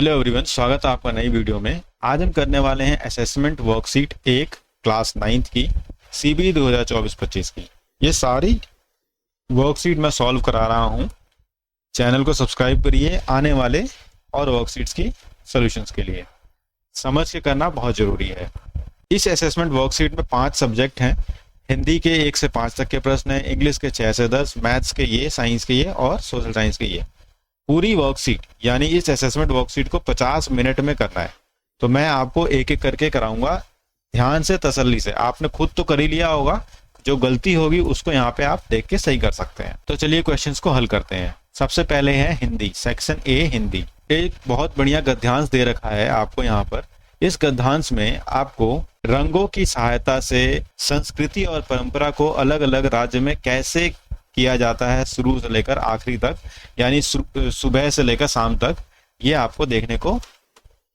Hello everyone, स्वागत है आपका नई वीडियो में। आज हम करने वाले हैं असेसमेंट वर्कशीट 1 क्लास 9th की CBE 2024-25 की। ये सारी वर्कशीट मैं सॉल्व करा रहा हूँ। चैनल को सब्सक्राइब करिए आने वाले और वर्कशीट्स की सॉल्यूशंस के लिए। समझ के करना बहुत ज़रूरी है। इस असेसमेंट वर्कशीट में 5 सब्जेक्ट हैं। हिंदी के 1 से 5 तक के प्रश्न हैं, इंग्लिश के 6 से 10, मैथ्स के ये, साइंस के ये और सोशल साइंस के ये। पूरी वर्कशीट यानी इस असेसमेंट वर्कशीट को 50 मिनट में करना है। तो मैं आपको एक एक करके कराऊंगा, ध्यान से, तसल्ली से। आपने खुद तो कर ही लिया होगा, जो गलती होगी उसको यहाँ पे आप देख के सही कर सकते हैं। तो चलिए क्वेश्चंस को हल करते हैं। सबसे पहले है हिंदी, सेक्शन ए हिंदी। एक बहुत बढ़िया गद्यांश दे रखा है आपको यहाँ पर। इस गद्यांश में आपको रंगों की सहायता से संस्कृति और परंपरा को अलग अलग राज्य में कैसे किया जाता है, शुरू से लेकर आखिरी तक, यानी सुबह से लेकर शाम तक, ये आपको देखने को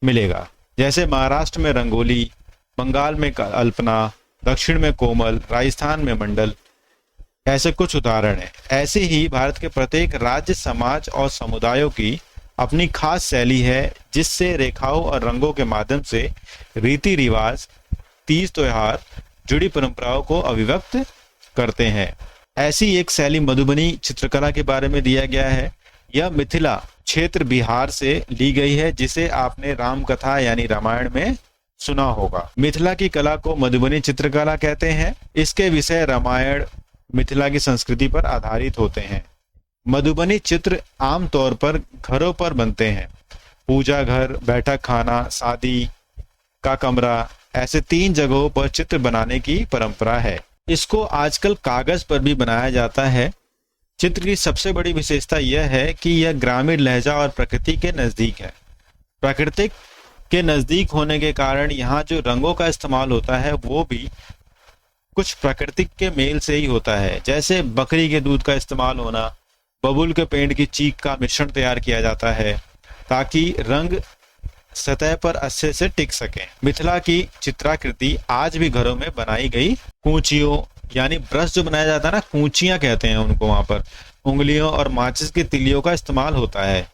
मिलेगा। जैसे महाराष्ट्र में रंगोली, बंगाल में अल्पना, दक्षिण में कोमल, राजस्थान में मंडल, ऐसे कुछ उदाहरण हैं। ऐसे ही भारत के प्रत्येक राज्य, समाज और समुदायों की अपनी खास शैली है, जिससे रेखाओं और रंगों के माध्यम से रीति रिवाज, तीज त्योहार जुड़ी परंपराओं को अभिव्यक्त करते हैं। ऐसी एक शैली मधुबनी चित्रकला के बारे में दिया गया है। यह मिथिला क्षेत्र बिहार से ली गई है, जिसे आपने राम कथा यानी रामायण में सुना होगा। मिथिला की कला को मधुबनी चित्रकला कहते हैं। इसके विषय रामायण, मिथिला की संस्कृति पर आधारित होते हैं। मधुबनी चित्र आमतौर पर घरों पर बनते हैं। पूजा घर, बैठक खाना, शादी का कमरा, ऐसे 3 जगहों पर चित्र बनाने की परंपरा है। इसको आजकल कागज पर भी बनाया जाता है। चित्र की सबसे बड़ी विशेषता यह है कि यह ग्रामीण लहजा और प्रकृति के नजदीक है। प्राकृतिक के नजदीक होने के कारण यहाँ जो रंगों का इस्तेमाल होता है वो भी कुछ प्राकृतिक के मेल से ही होता है। जैसे बकरी के दूध का इस्तेमाल होना, बबूल के पेड़ की चीक का मिश्रण तैयार किया जाता है ताकि रंग सतह पर अच्छे से टिक सके। मिथिला की चित्राकृति आज भी घरों में बनाई गई कूंचियों यानी ब्रश जो बनाया जाता है ना, कूंचियां कहते हैं उनको, वहां पर उंगलियों और माचिस की तिलियों का इस्तेमाल होता है।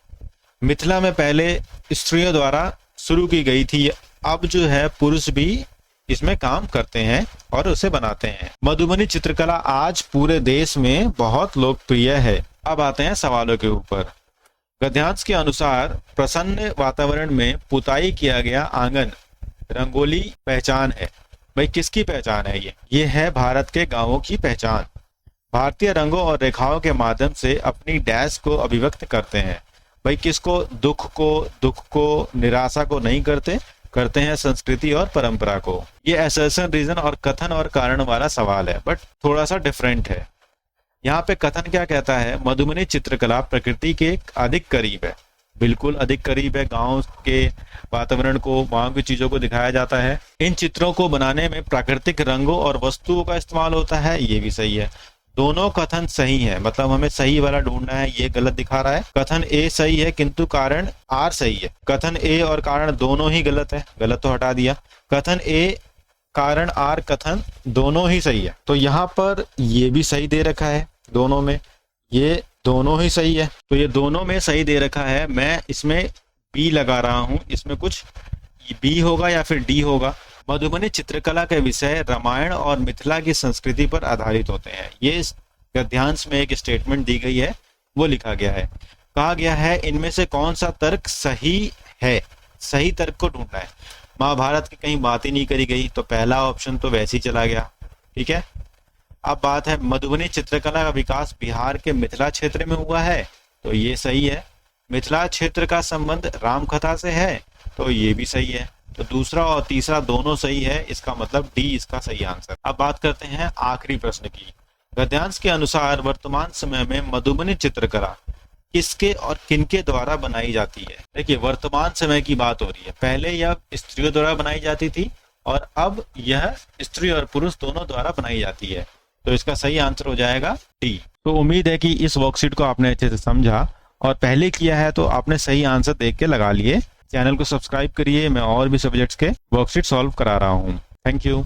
मिथिला में पहले स्त्रियों द्वारा शुरू की गई थी, अब जो है पुरुष भी इसमें काम करते हैं और उसे बनाते हैं। मधुबनी चित्रकला आज पूरे देश में बहुत लोकप्रिय है। अब आते हैं सवालों के ऊपर। गद्यांश के अनुसार प्रसन्न वातावरण में पुताई किया गया आंगन रंगोली पहचान है। भाई किसकी पहचान है ये है भारत के गांवों की पहचान। भारतीय रंगों और रेखाओं के माध्यम से अपनी डैश को अभिव्यक्त करते हैं। भाई किसको? दुख को, निराशा को नहीं करते हैं संस्कृति और परंपरा को। ये असर्शन, रीजन और कथन और कारण वाला सवाल है, बट थोड़ा सा डिफरेंट है। यहाँ पे कथन क्या कहता है? मधुबनी चित्रकला प्रकृति के अधिक करीब है। बिल्कुल अधिक करीब है। गांव के वातावरण को, वहां की चीजों को दिखाया जाता है। इन चित्रों को बनाने में प्राकृतिक रंगों और वस्तुओं का इस्तेमाल होता है, ये भी सही है। दोनों कथन सही है, मतलब हमें सही वाला ढूंढना है। ये गलत दिखा रहा है। कथन ए सही है किंतु कारण आर सही है। कथन ए और कारण दोनों ही गलत है, गलत तो हटा दिया। कथन ए, कारण आर, कथन दोनों ही सही है। तो यहाँ पर ये भी सही दे रखा है, दोनों में ये दोनों ही सही है। तो ये दोनों में सही दे रखा है। मैं इसमें बी लगा रहा हूँ। इसमें कुछ बी होगा या फिर डी होगा। मधुबनी चित्रकला के विषय रामायण और मिथिला की संस्कृति पर आधारित होते हैं। ये इस गद्यांश में एक स्टेटमेंट दी गई है, वो लिखा गया है। कहा गया है इनमें से कौन सा तर्क सही है। सही तर्क को ढूंढना है। महाभारत की कहीं बात ही नहीं करी गई, तो पहला ऑप्शन तो वैसे ही चला गया। ठीक है। अब बात है मधुबनी चित्रकला का विकास बिहार के मिथिला क्षेत्र में हुआ है, तो ये सही है। मिथिला क्षेत्र का संबंध रामकथा से है, तो ये भी सही है। तो दूसरा और तीसरा दोनों सही है, इसका मतलब डी इसका सही आंसर। अब बात करते हैं आखिरी प्रश्न की। गद्यांश के अनुसार वर्तमान समय में मधुबनी चित्रकला किसके और किनके द्वारा बनाई जाती है? देखिए, वर्तमान समय की बात हो रही है। पहले यह स्त्रियों द्वारा बनाई जाती थी और अब यह स्त्री और पुरुष दोनों द्वारा बनाई जाती है, तो इसका सही आंसर हो जाएगा डी। तो उम्मीद है कि इस वर्कशीट को आपने अच्छे से समझा और पहले किया है तो आपने सही आंसर देख के लगा लिए। चैनल को सब्सक्राइब करिए, मैं और भी सब्जेक्ट्स के वर्कशीट सॉल्व करा रहा हूँ। Thank you.